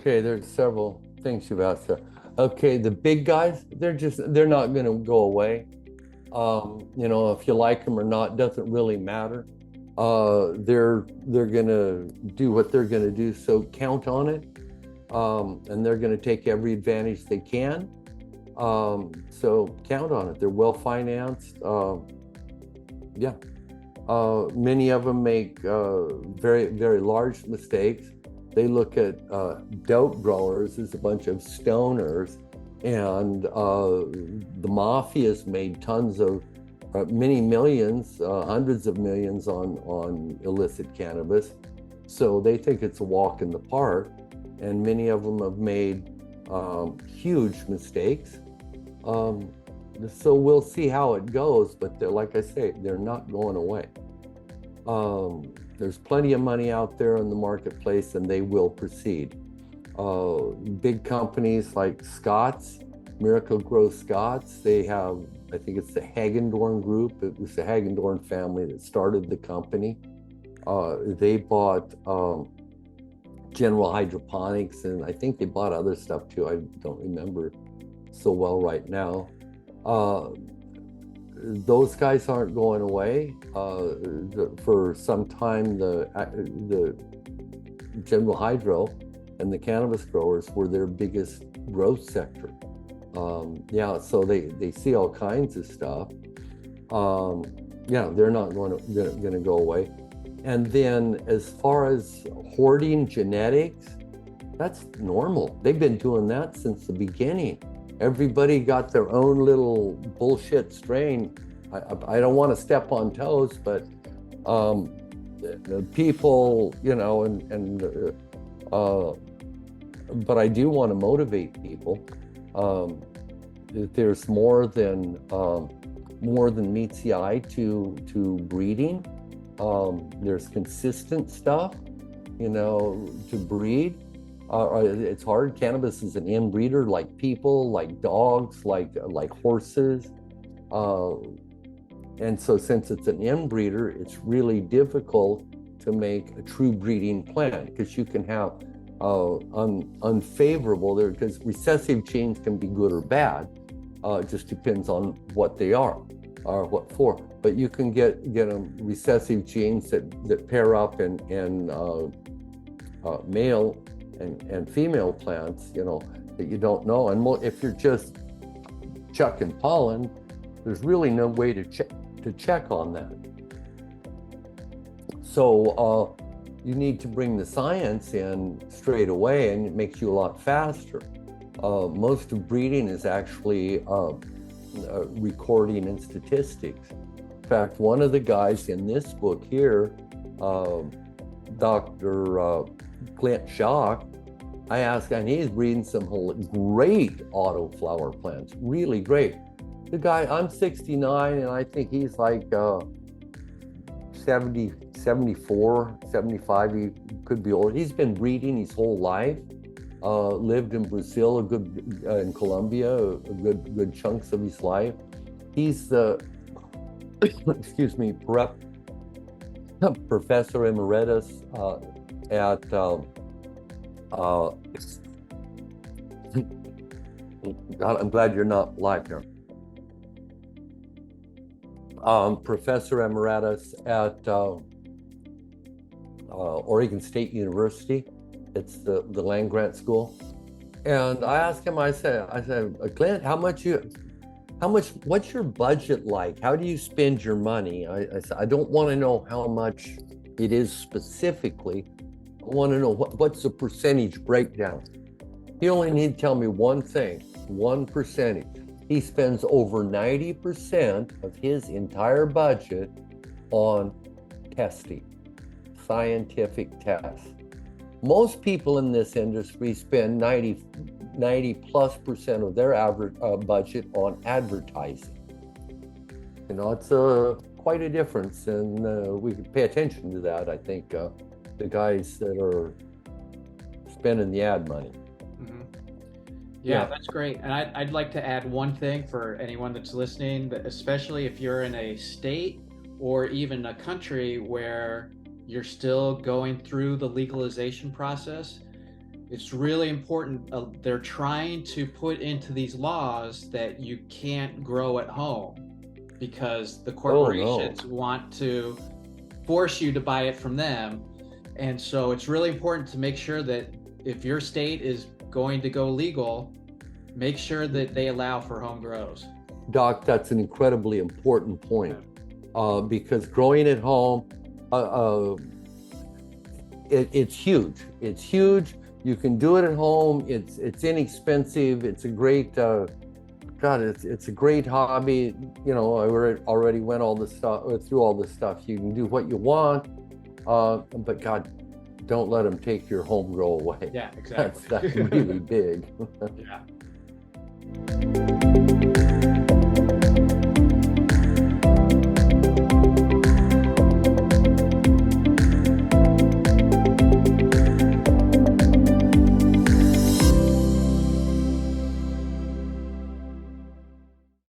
Okay, there's several things you've asked there. Okay, the big guys, they're not going to go away. If you like them or not doesn't really matter. They're going to do what they're going to do, so count on it. And they're going to take every advantage they can. So count on it. They're well financed. Yeah. Many of them make very, very large mistakes. They look at dope growers as a bunch of stoners, and the mafia's made tons of, many millions, hundreds of millions on illicit cannabis. So they think it's a walk in the park, and many of them have made huge mistakes. So we'll see how it goes, but like I say, they're not going away. There's plenty of money out there in the marketplace, and they will proceed. Big companies like Scott's, Miracle Grow Scott's, they have, I think it's the Hagendorn Group. It was the Hagendorn family that started the company. They bought General Hydroponics, and I think they bought other stuff too. I don't remember so well right now. Those guys aren't going away. For some time, the General Hydro and the cannabis growers were their biggest growth sector. So they see all kinds of stuff. They're not going to go away. And then as far as hoarding genetics, that's normal. They've been doing that since the beginning. Everybody got their own little bullshit strain. I don't want to step on toes, but people, but I do want to motivate people. There's more than meets the eye to breeding. There's consistent stuff, to breed. It's hard. Cannabis is an inbreeder, like people, like dogs, like horses. And so since it's an inbreeder, it's really difficult to make a true breeding plant, because you can have unfavorable there, because recessive genes can be good or bad. It just depends on what they are or what for. But you can get recessive genes that pair up in male and female plants, that you don't know. And if you're just chucking pollen, there's really no way to check on that. So you need to bring the science in straight away, and it makes you a lot faster. Most of breeding is actually recording and statistics. In fact, one of the guys in this book here, Dr. Clint Schock, I asked, and he's breeding some great autoflower plants, really great. The guy, I'm 69, and I think he's like 70, 74, 75, he could be old. He's been breeding his whole life, lived in Brazil, in Colombia, a good chunks of his life. He's the, excuse me, professor emeritus at God, I'm glad you're not live here. Professor emeritus at Oregon State University. It's the land grant school. And I asked him, I said, Clint, what's your budget like? How do you spend your money? I said, I don't want to know how much it is specifically. I want to know what's the percentage breakdown. He only need to tell me one thing, one percentage. He spends over 90% of his entire budget on testing, scientific tests. Most people in this industry spend 90+% of their average budget on advertising. It's quite a difference, and we can pay attention to that. I think the guys that are spending the ad money. Yeah, that's great. And I'd like to add one thing for anyone that's listening, that especially if you're in a state or even a country where you're still going through the legalization process, It's really important. They're trying to put into these laws that you can't grow at home because the Oh no. corporations want to force you to buy it from them. And so it's really important to make sure that if your state is going to go legal, make sure that they allow for home grows. Doc, that's an incredibly important Yeah. point, because growing at home, uh, uh, it's huge. It's huge. You can do it at home. It's inexpensive. It's a great God. It's a great hobby. You know, I already went all this stuff through all this stuff. You can do what you want, but God, don't let them take your home grow away. Yeah, That's exactly. really big. Yeah.